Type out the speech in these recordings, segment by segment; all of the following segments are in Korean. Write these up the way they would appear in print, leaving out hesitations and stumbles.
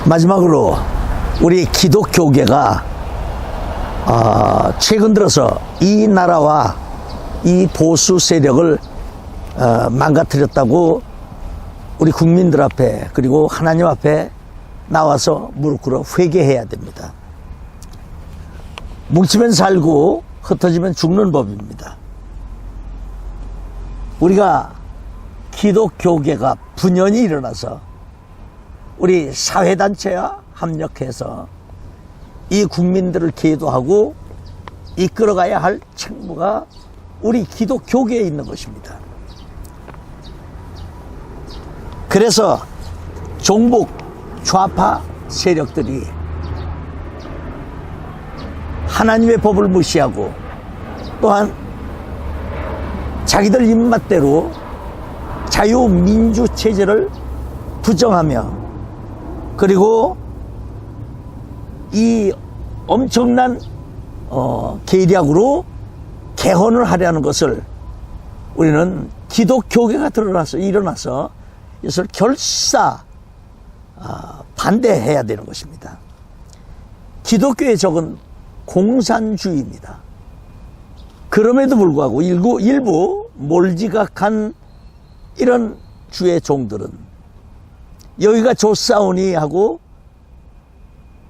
마지막으로 우리 기독교계가 최근 들어서 이 나라와 이 보수 세력을 망가뜨렸다고 우리 국민들 앞에 그리고 하나님 앞에 나와서 무릎 꿇어 회개해야 됩니다. 뭉치면 살고 흩어지면 죽는 법입니다. 우리가 기독교계가 분연히 일어나서 우리 사회단체와 협력해서 이 국민들을 계도하고 이끌어가야 할 책무가 우리 기독교계에 있는 것입니다. 그래서 종북 좌파 세력들이 하나님의 법을 무시하고 또한 자기들 입맛대로 자유민주체제를 부정하며 그리고 이 엄청난 계략으로 개헌을 하려는 것을 우리는 기독교계가 일어나서 이것을 결사 반대해야 되는 것입니다. 기독교의 적은 공산주의입니다. 그럼에도 불구하고 일부 몰지각한 이런 주의 종들은 여기가 좋사오니 하고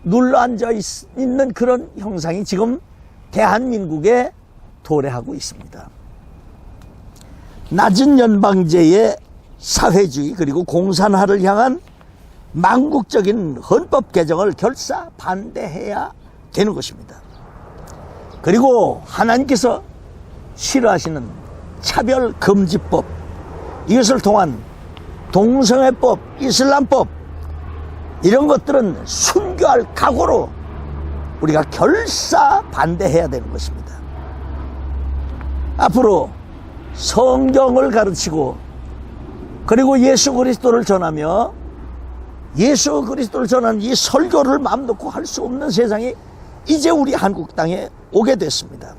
눌러앉아 있는 그런 형상이 지금 대한민국에 도래하고 있습니다. 낮은 연방제의 사회주의 그리고 공산화를 향한 망국적인 헌법 개정을 결사 반대해야 되는 것입니다. 그리고 하나님께서 싫어하시는 차별금지법, 이것을 통한 동성애법, 이슬람법 이런 것들은 순교할 각오로 우리가 결사 반대해야 되는 것입니다. 앞으로 성경을 가르치고 그리고 예수 그리스도를 전하며 예수 그리스도를 전하는 이 설교를 마음 놓고 할 수 없는 세상이 이제 우리 한국 땅에 오게 됐습니다.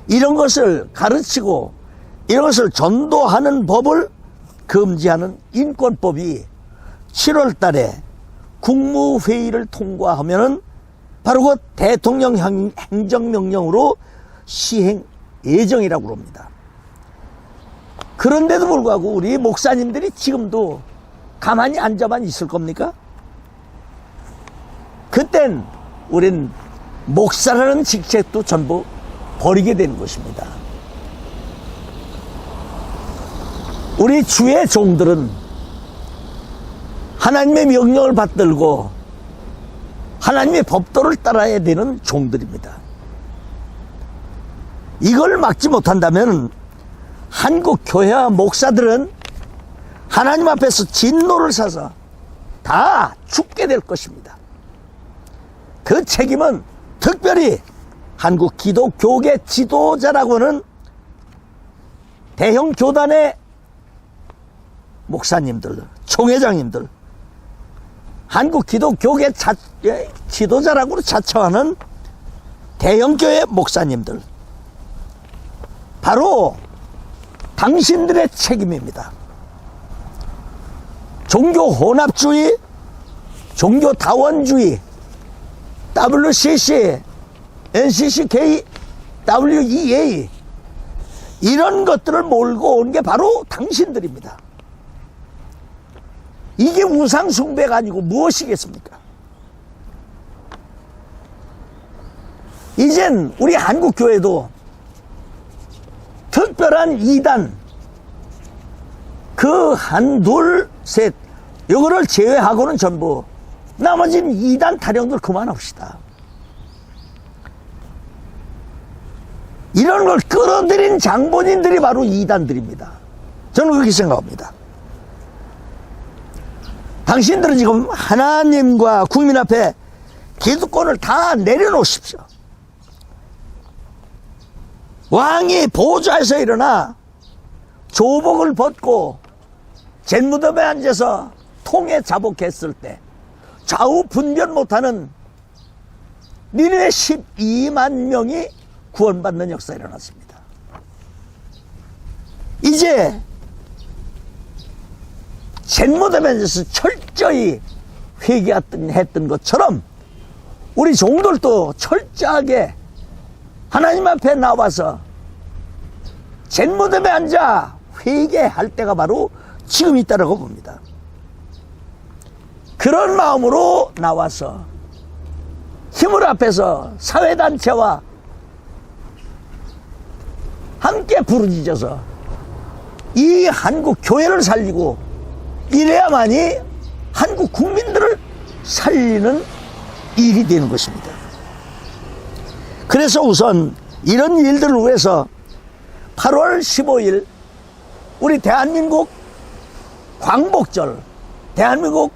이런 것을 가르치고 이런 것을 전도하는 법을 금지하는 인권법이 7월 달에 국무회의를 통과하면은 바로 그 대통령 행정명령으로 시행 예정이라고 합니다. 그런데도 불구하고 우리 목사님들이 지금도 가만히 앉아만 있을 겁니까? 그땐 우린 목사라는 직책도 전부 버리게 되는 것입니다. 우리 주의 종들은 하나님의 명령을 받들고 하나님의 법도를 따라야 되는 종들입니다. 이걸 막지 못한다면 한국 교회와 목사들은 하나님 앞에서 진노를 사서 다 죽게 될 것입니다. 그 책임은 특별히 한국 기독교계 지도자라고는 대형 교단의 목사님들, 총회장님들, 한국 기독교계 지도자라고 자처하는 대형교회 목사님들, 바로 당신들의 책임입니다. 종교 혼합주의, 종교 다원주의, WCC, NCCK, WEA 이런 것들을 몰고 온 게 바로 당신들입니다. 이게 우상 숭배가 아니고 무엇이겠습니까? 이젠 우리 한국 교회도 특별한 이단 그 한, 둘, 셋 이거를 제외하고는 전부 나머지는 이단 타령들 그만합시다. 이런 걸 끌어들인 장본인들이 바로 이단들입니다. 저는 그렇게 생각합니다. 당신들은 지금 하나님과 국민 앞에 기득권을 다 내려놓으십시오. 왕이 보좌에서 일어나 조복을 벗고 잿무덤에 앉아서 통에 자복했을 때 좌우 분별 못하는 니느웨 12만 명이 구원받는 역사가 일어났습니다. 이제 잿무덤에 앉아서 철저히 회개했던 것처럼 우리 종들도 철저하게 하나님 앞에 나와서 쟁무덤에 앉아 회개할 때가 바로 지금 있다라고 봅니다. 그런 마음으로 나와서 힘을 앞에서 사회단체와 함께 부르짖어서 이 한국 교회를 살리고 이래야만이 한국 국민들을 살리는 일이 되는 것입니다. 그래서 우선 이런 일들을 위해서 8월 15일 우리 대한민국 광복절, 대한민국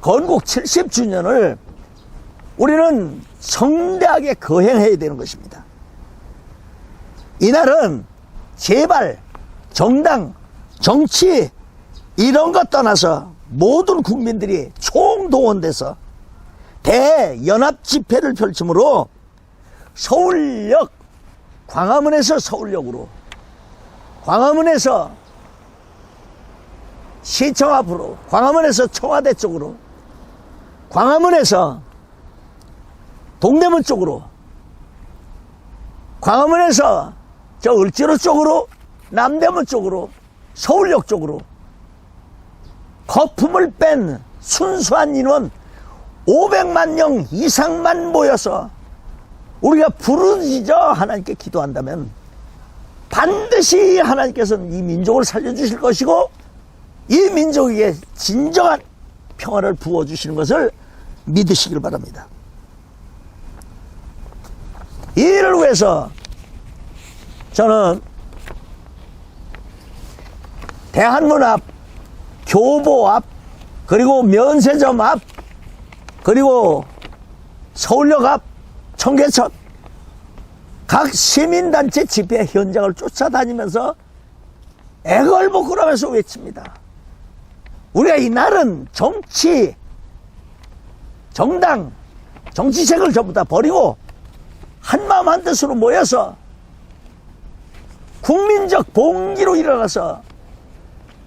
건국 70주년을 우리는 성대하게 거행해야 되는 것입니다. 이날은 제발 정당, 정치 이런 것 떠나서 모든 국민들이 총동원돼서 대연합 집회를 펼치므로 서울역, 광화문에서 서울역으로, 광화문에서 시청 앞으로, 광화문에서 청와대 쪽으로, 광화문에서 동대문 쪽으로, 광화문에서 저 을지로 쪽으로, 남대문 쪽으로, 서울역 쪽으로 거품을 뺀 순수한 인원 500만 명 이상만 모여서 우리가 부르짖어 하나님께 기도한다면 반드시 하나님께서는 이 민족을 살려주실 것이고 이 민족에게 진정한 평화를 부어주시는 것을 믿으시길 바랍니다. 이 일을 위해서 저는 대한문 앞, 교보 앞, 그리고 면세점 앞, 그리고 서울역 앞, 청계천 각 시민단체 집회 현장을 쫓아다니면서 애걸복걸하면서 외칩니다. 우리가 이날은 정치, 정당, 정치색을 전부 다 버리고 한마음 한뜻으로 모여서 국민적 봉기로 일어나서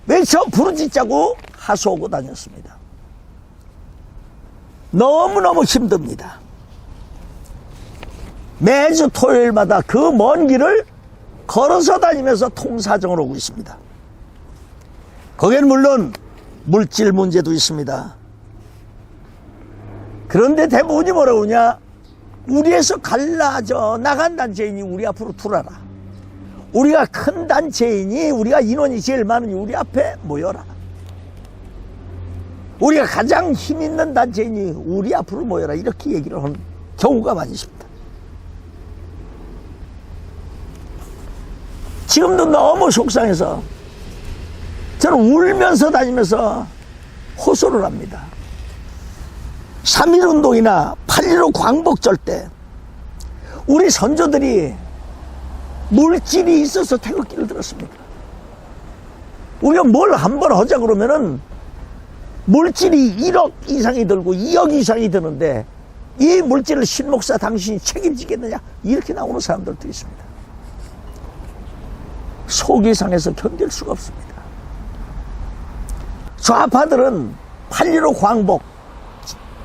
외쳐 부르짖자고 하소하고 다녔습니다. 너무너무 힘듭니다. 매주 토요일마다 그 먼 길을 걸어서 다니면서 통사정을 오고 있습니다. 거기에는 물론 물질 문제도 있습니다. 그런데 대부분이 뭐라고 하냐? 우리에서 갈라져 나간 단체인이 우리 앞으로 들어라. 우리가 큰 단체이니 우리가 인원이 제일 많으니 우리 앞에 모여라. 우리가 가장 힘 있는 단체이니 우리 앞으로 모여라. 이렇게 얘기를 하는 경우가 많이 있습니다. 지금도 너무 속상해서 저는 울면서 다니면서 호소를 합니다. 3.1운동이나 8.15 광복절 때 우리 선조들이 물질이 있어서 태극기를 들었습니까? 우리가 뭘 한번 하자 그러면은 물질이 1억 이상이 들고 2억 이상이 드는데 이 물질을 신목사 당신이 책임지겠느냐? 이렇게 나오는 사람들도 있습니다. 속이 상해서 견딜 수가 없습니다. 좌파들은 8.15 광복,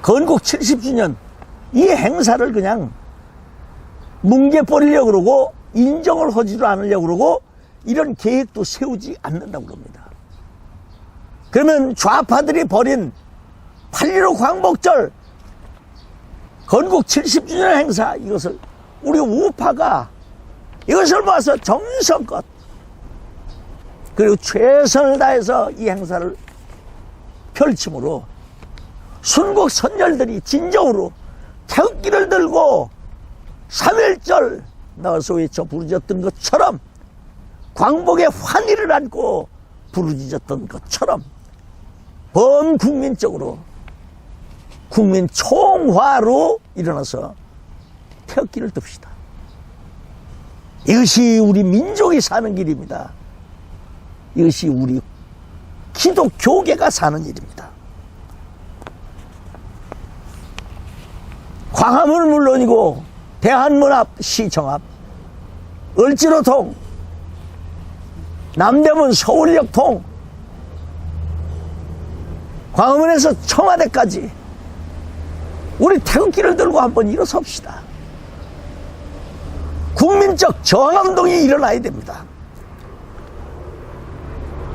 건국 70주년 이 행사를 그냥 뭉개버리려고 그러고 인정을 하지도 않으려고 그러고 이런 계획도 세우지 않는다고 그럽니다. 그러면 좌파들이 벌인 8.15 광복절 건국 70주년 행사 이것을 우리 우파가 이것을 모아서 정성껏 그리고 최선을 다해서 이 행사를 펼침으로 순국 선열들이 진정으로 태극기를 들고 3.1절 나와서 외쳐 부르짖었던 것처럼 광복의 환희를 안고 부르짖었던 것처럼 범국민적으로 국민 총화로 일어나서 태극기를 듭시다. 이것이 우리 민족이 사는 길입니다. 이것이 우리 기독교계가 사는 일입니다. 광화문은 물론이고 대한문 앞, 시청 앞, 을지로통, 남대문 서울역통, 광화문에서 청와대까지 우리 태극기를 들고 한번 일어섭시다. 국민적 저항운동이 일어나야 됩니다.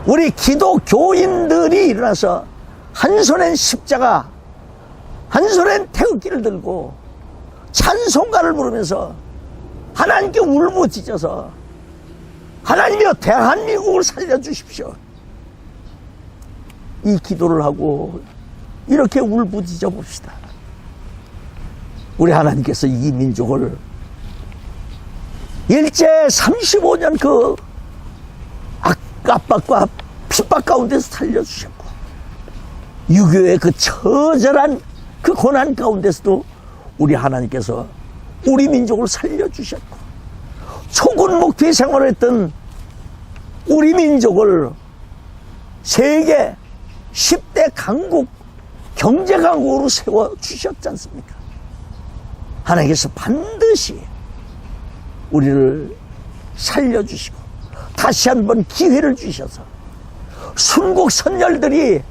우리 기독교인들이 일어나서 한 손엔 십자가, 한 손엔 태극기를 들고 찬송가를 부르면서 하나님께 울부짖어서 하나님이여 대한민국을 살려주십시오. 이 기도를 하고 이렇게 울부짖어 봅시다. 우리 하나님께서 이 민족을 일제 35년 그 압박과 핍박 가운데서 살려주셨고 6.25의 그 처절한 그 고난 가운데서도 우리 하나님께서 우리 민족을 살려주셨고 초군 목피 생활을 했던 우리 민족을 세계 10대 강국 경제강국으로 세워주셨지 않습니까? 하나님께서 반드시 우리를 살려주시고 다시 한번 기회를 주셔서 순국 선열들이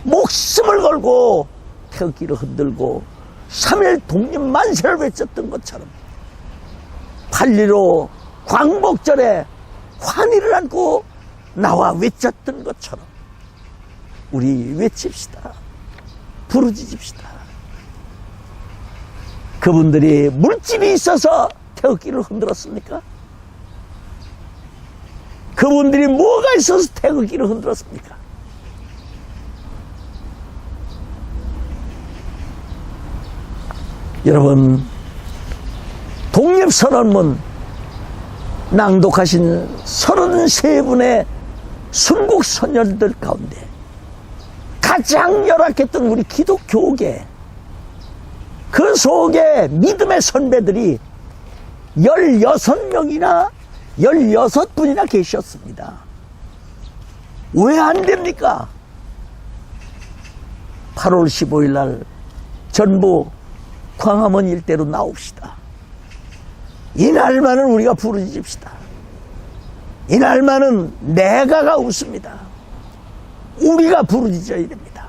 목숨을 걸고 태극기를 흔들고 3.1 독립만세를 외쳤던 것처럼 8.15 광복절에 환희를 안고 나와 외쳤던 것처럼 우리 외칩시다. 부르짖읍시다. 그분들이 물질이 있어서 태극기를 흔들었습니까? 그분들이 뭐가 있어서 태극기를 흔들었습니까? 여러분, 독립선언문 낭독하신 33분의 순국선열들 가운데 가장 열악했던 우리 기독교계, 그 속에 믿음의 선배들이 16명이나 16분이나 계셨습니다. 왜 안 됩니까? 8월 15일 날 전부 광화문 일대로 나옵시다. 이날만은 우리가 부르짖읍시다. 이날만은 내가가 웃습니다. 우리가 부르짖어야 됩니다.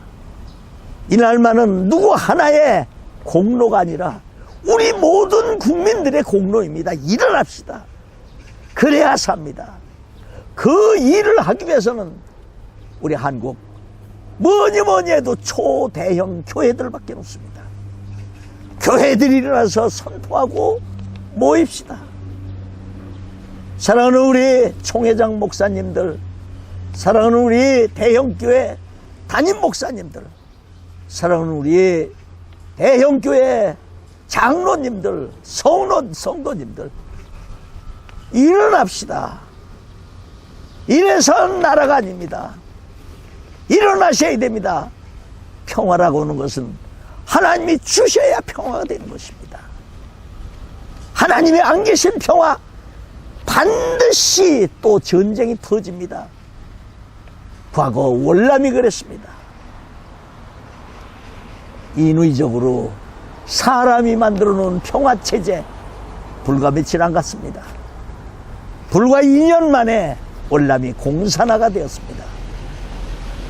이날만은 누구 하나의 공로가 아니라 우리 모든 국민들의 공로입니다. 일어납시다. 그래야 삽니다. 그 일을 하기 위해서는 우리 한국 뭐니 해도 초대형 교회들밖에 없습니다. 교회들이 일어나서 선포하고 모입시다. 사랑하는 우리 총회장 목사님들, 사랑하는 우리 대형교회 담임 목사님들, 사랑하는 우리 대형교회 장로님들, 성도님들, 일어납시다. 이래서 나라가 아닙니다. 일어나셔야 됩니다. 평화라고 하는 것은 하나님이 주셔야 평화가 되는 것입니다. 하나님이 안 계신 평화, 반드시 또 전쟁이 터집니다. 과거 월남이 그랬습니다. 인위적으로 사람이 만들어 놓은 평화체제, 불과 며칠 안 갔습니다. 불과 2년 만에 월남이 공산화가 되었습니다.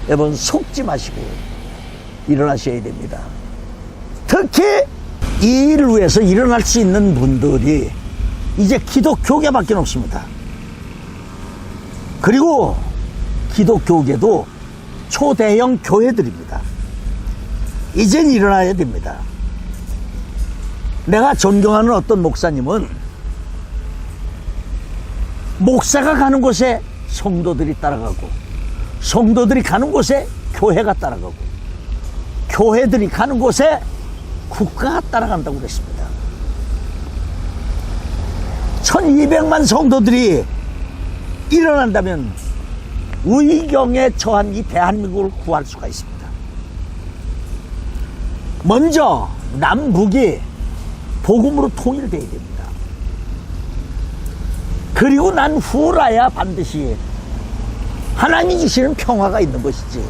여러분, 속지 마시고 일어나셔야 됩니다. 특히 이 일을 위해서 일어날 수 있는 분들이 이제 기독교계밖에 없습니다. 그리고 기독교계도 초대형 교회들입니다. 이젠 일어나야 됩니다. 내가 존경하는 어떤 목사님은 목사가 가는 곳에 성도들이 따라가고, 성도들이 가는 곳에 교회가 따라가고, 교회들이 가는 곳에 국가가 따라간다고 그랬습니다. 1200만 성도들이 일어난다면 위경에 처한 이 대한민국을 구할 수가 있습니다. 먼저 남북이 복음으로 통일돼야 됩니다. 그리고 난 후라야 반드시 하나님이 주시는 평화가 있는 것이지,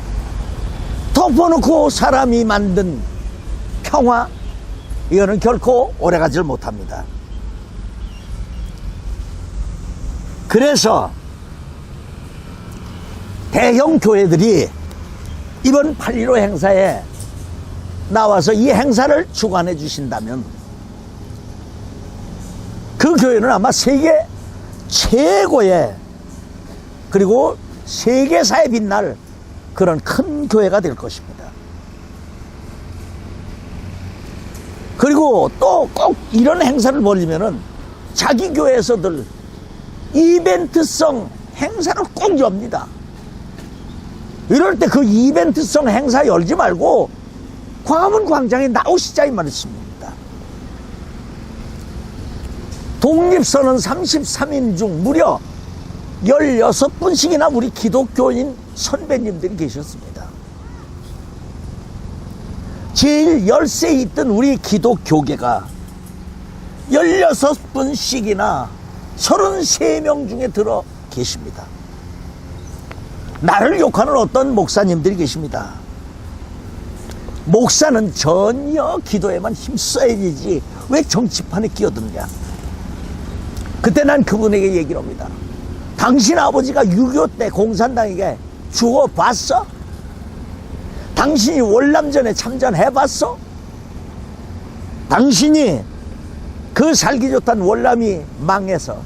덮어놓고 사람이 만든 평화, 이거는 결코 오래가지를 못합니다. 그래서 대형 교회들이 이번 8.15 행사에 나와서 이 행사를 주관해 주신다면 그 교회는 아마 세계 최고의, 그리고 세계사에 빛날 그런 큰 교회가 될 것입니다. 그리고 또 꼭 이런 행사를 벌이면은 자기 교회에서들 이벤트성 행사를 꼭 엽니다. 이럴 때 그 이벤트성 행사 열지 말고 광화문 광장에 나오시자 이 말씀입니다. 독립선언 33인 중 무려 16분씩이나 우리 기독교인 선배님들이 계셨습니다. 제일 열세에 있던 우리 기독교계가 16분씩이나 33명 중에 들어 계십니다. 나를 욕하는 어떤 목사님들이 계십니다. 목사는 전혀 기도에만 힘써야 되지 왜 정치판에 끼어드느냐. 그때 난 그분에게 얘기를 합니다. 당신 아버지가 6.25 때 공산당에게 죽어봤어? 당신이 월남전에 참전해봤어? 당신이 그 살기 좋다는 월남이 망해서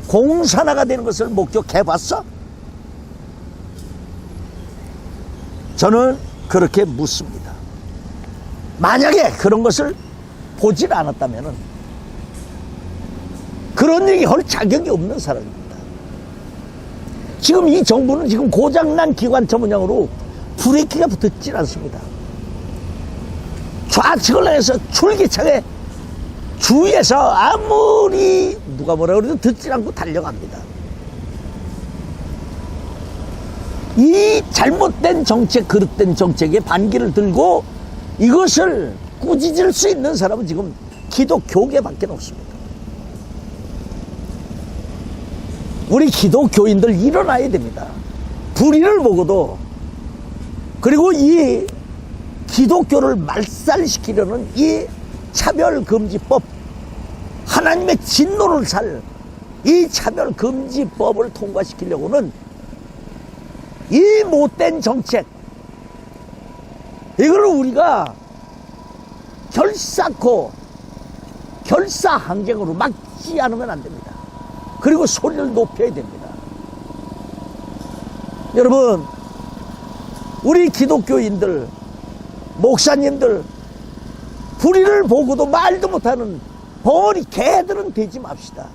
공산화가 되는 것을 목격해봤어? 저는 그렇게 묻습니다. 만약에 그런 것을 보질 않았다면 그런 얘기 할 자격이 없는 사람입니다. 지금 이 정부는 지금 고장난 기관차 모양으로 브레이크가 붙었질 않습니다. 좌측을 향해서 줄기차게 주위에서 아무리 누가 뭐라 그래도 듣지 않고 달려갑니다. 이 잘못된 정책, 그릇된 정책에 반기를 들고 이것을 꾸짖을 수 있는 사람은 지금 기독교계밖에 없습니다. 우리 기독교인들 일어나야 됩니다. 불의를 보고도, 그리고 이 기독교를 말살시키려는 이 차별금지법, 하나님의 진노를 살 이 차별금지법을 통과시키려고는 이 못된 정책, 이걸 우리가 결사코 결사항쟁으로 막지 않으면 안 됩니다. 그리고 소리를 높여야 됩니다. 여러분, 우리 기독교인들, 목사님들, 불의를 보고도 말도 못하는 벙어리 개들은 되지 맙시다.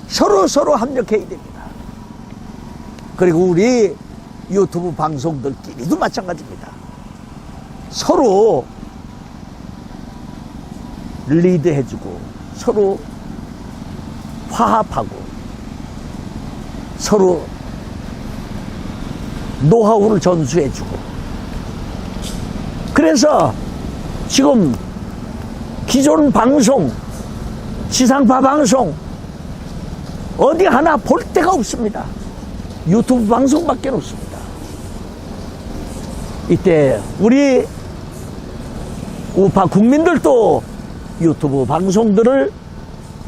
서로 합력해야 됩니다. 그리고 우리 유튜브 방송들끼리도 마찬가지입니다. 서로 리드해주고, 서로 화합하고, 서로 노하우를 전수해주고. 그래서 지금 기존 방송, 지상파 방송 어디 하나 볼 데가 없습니다. 유튜브 방송밖에 없습니다. 이때 우리 우파 국민들도 유튜브 방송들을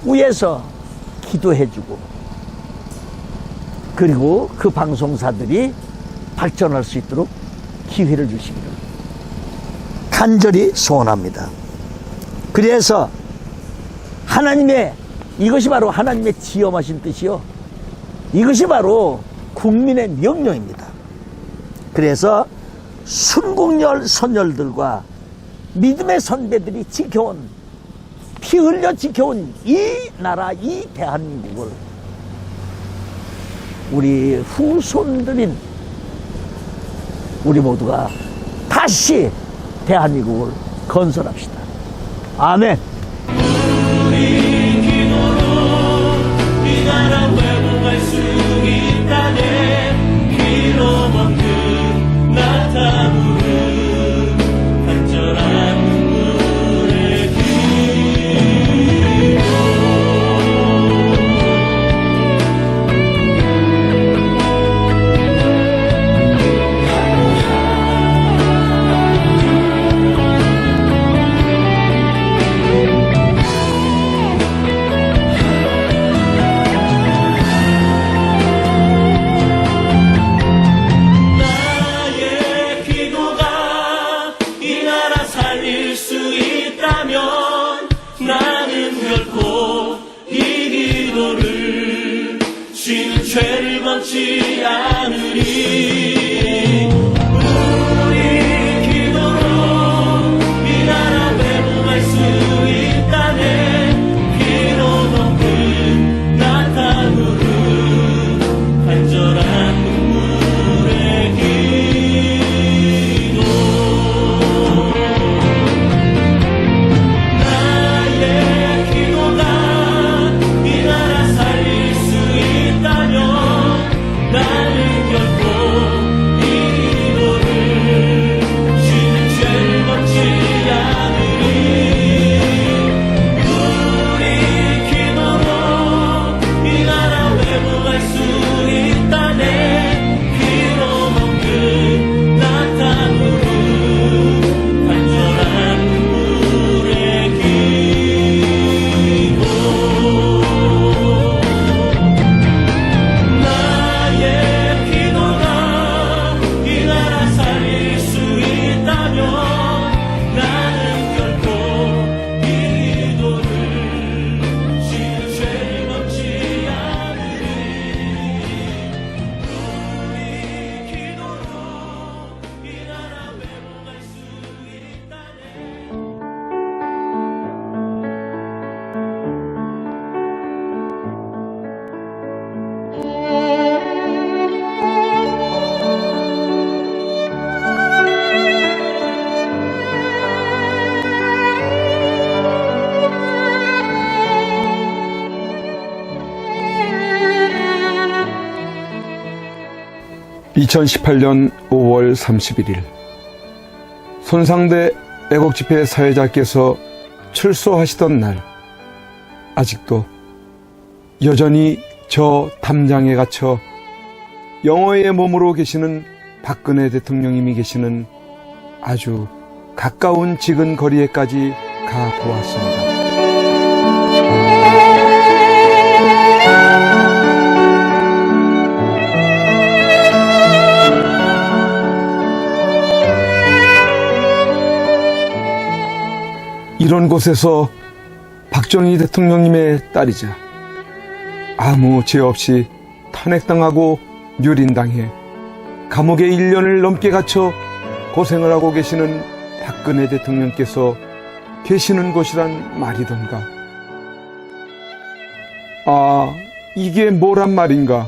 위해서 기도해주고, 그리고 그 방송사들이 발전할 수 있도록 기회를 주시기를 간절히 소원합니다. 그래서 이것이 바로 하나님의 지엄하신 뜻이요, 이것이 바로 국민의 명령입니다. 그래서 순국열 선열들과 믿음의 선배들이 지켜온, 피 흘려 지켜온 이 나라, 이 대한민국을 우리 후손들인 우리 모두가 다시 대한민국을 건설합시다. 아멘. 우리 기도로 이 나라 회복할 수 있다네. 기로 먹는 나타부른 간절한 눈물의 기도. 않으리. 우리 기도로 이 나라 회복할 수 있다네. 피로 덮은 나타누르 간절한 눈물의 기도. 나의 기도가 이 나라 살릴 수 있다면 나는 결코 이 기도를 쉬는 죄를 걷지 않으리. 우리 기도로 이 나라 회복할 수 있다네. 피로 먹는 나타누르 간절한 눈물의 기도. 나의 기도가 이 나라 살릴 수 있다면 나는 결코 이 기도를 쉬는 죄를 걷지 않으리. 우리 기도로 이 나라 회복할 수 있다네. (2018년 5월 31일) 손상대 애국집회 사회자께서 출소하시던 날, 아직도 여전히 저 담장에 갇혀 영어의 몸으로 계시는 박근혜 대통령님이 계시는 아주 가까운 지근 거리에까지 가 보았습니다. 이런 곳에서 박정희 대통령님의 딸이자 아무 죄 없이 탄핵당하고 유린당해 감옥에 1년을 넘게 갇혀 고생을 하고 계시는 박근혜 대통령께서 계시는 곳이란 말이던가. 아, 이게 뭐란 말인가?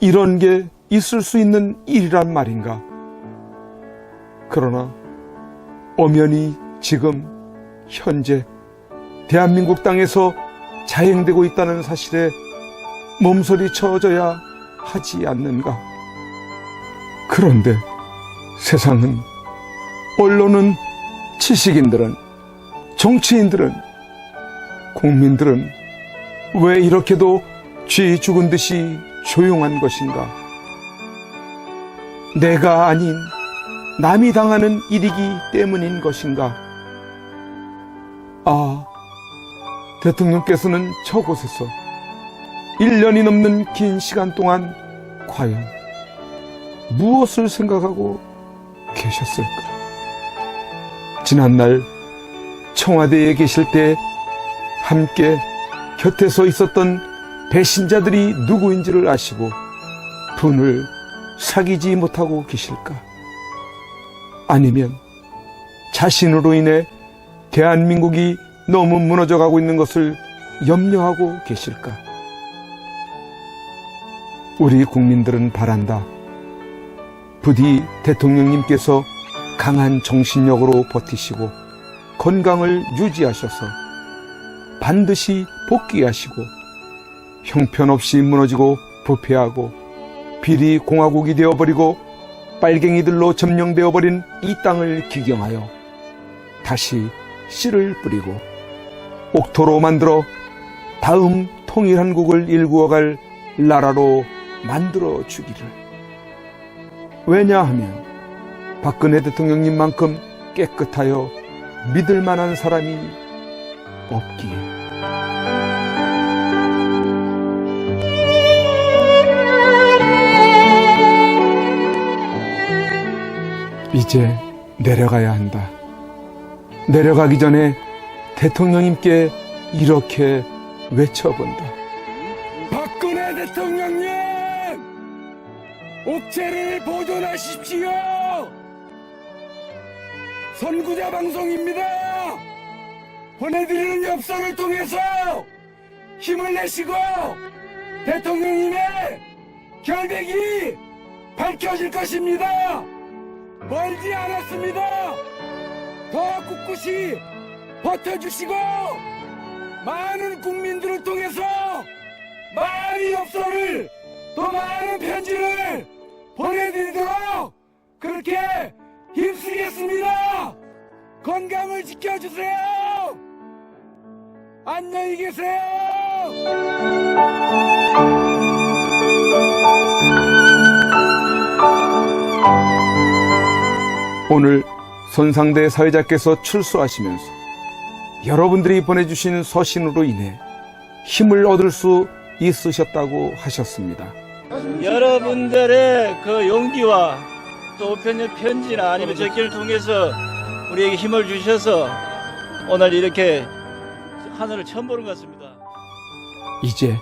이런 게 있을 수 있는 일이란 말인가? 그러나 엄연히 지금 현재 대한민국 땅에서 자행되고 있다는 사실에 몸소리 쳐줘야 하지 않는가? 그런데 세상은, 언론은, 지식인들은, 정치인들은, 국민들은 왜 이렇게도 쥐 죽은 듯이 조용한 것인가? 내가 아닌 남이 당하는 일이기 때문인 것인가? 아, 대통령께서는 저곳에서 1년이 넘는 긴 시간 동안 과연 무엇을 생각하고 계셨을까? 지난날 청와대에 계실 때 함께 곁에서 있었던 배신자들이 누구인지를 아시고 분을 사귀지 못하고 계실까? 아니면 자신으로 인해 대한민국이 너무 무너져가고 있는 것을 염려하고 계실까? 우리 국민들은 바란다. 부디 대통령님께서 강한 정신력으로 버티시고 건강을 유지하셔서 반드시 복귀하시고 형편없이 무너지고 부패하고 비리 공화국이 되어버리고 빨갱이들로 점령되어버린 이 땅을 기경하여 다시 씨를 뿌리고 옥토로 만들어 다음 통일한국을 일구어갈 나라로 만들어 주기를. 왜냐하면 박근혜 대통령님만큼 깨끗하여 믿을 만한 사람이 없기에. 이제 내려가야 한다. 내려가기 전에 대통령님께 이렇게 외쳐본다. 박근혜 대통령님! 옥체를 보존하십시오. 선구자 방송입니다. 보내드리는 엽서를 통해서 힘을 내시고 대통령님의 결백이 밝혀질 것입니다. 멀지 않았습니다. 더 꿋꿋이 버텨주시고 많은 국민들을 통해서 많은 엽서를 또 많은 편지를 보내드리도록 그렇게 힘쓰겠습니다. 건강을 지켜주세요. 안녕히 계세요. 오늘 손상대 사회자께서 출소하시면서 여러분들이 보내주신 서신으로 인해 힘을 얻을 수 있으셨다고 하셨습니다. 여러분들의 그 용기와 또 우편의 편지나 아니면 적기를 통해서 우리에게 힘을 주셔서 오늘 이렇게 하늘을 처음 보는 것 같습니다. 이제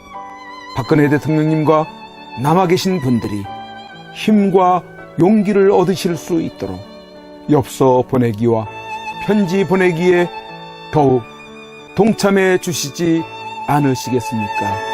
박근혜 대통령님과 남아 계신 분들이 힘과 용기를 얻으실 수 있도록 엽서 보내기와 편지 보내기에 더욱 동참해 주시지 않으시겠습니까?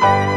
주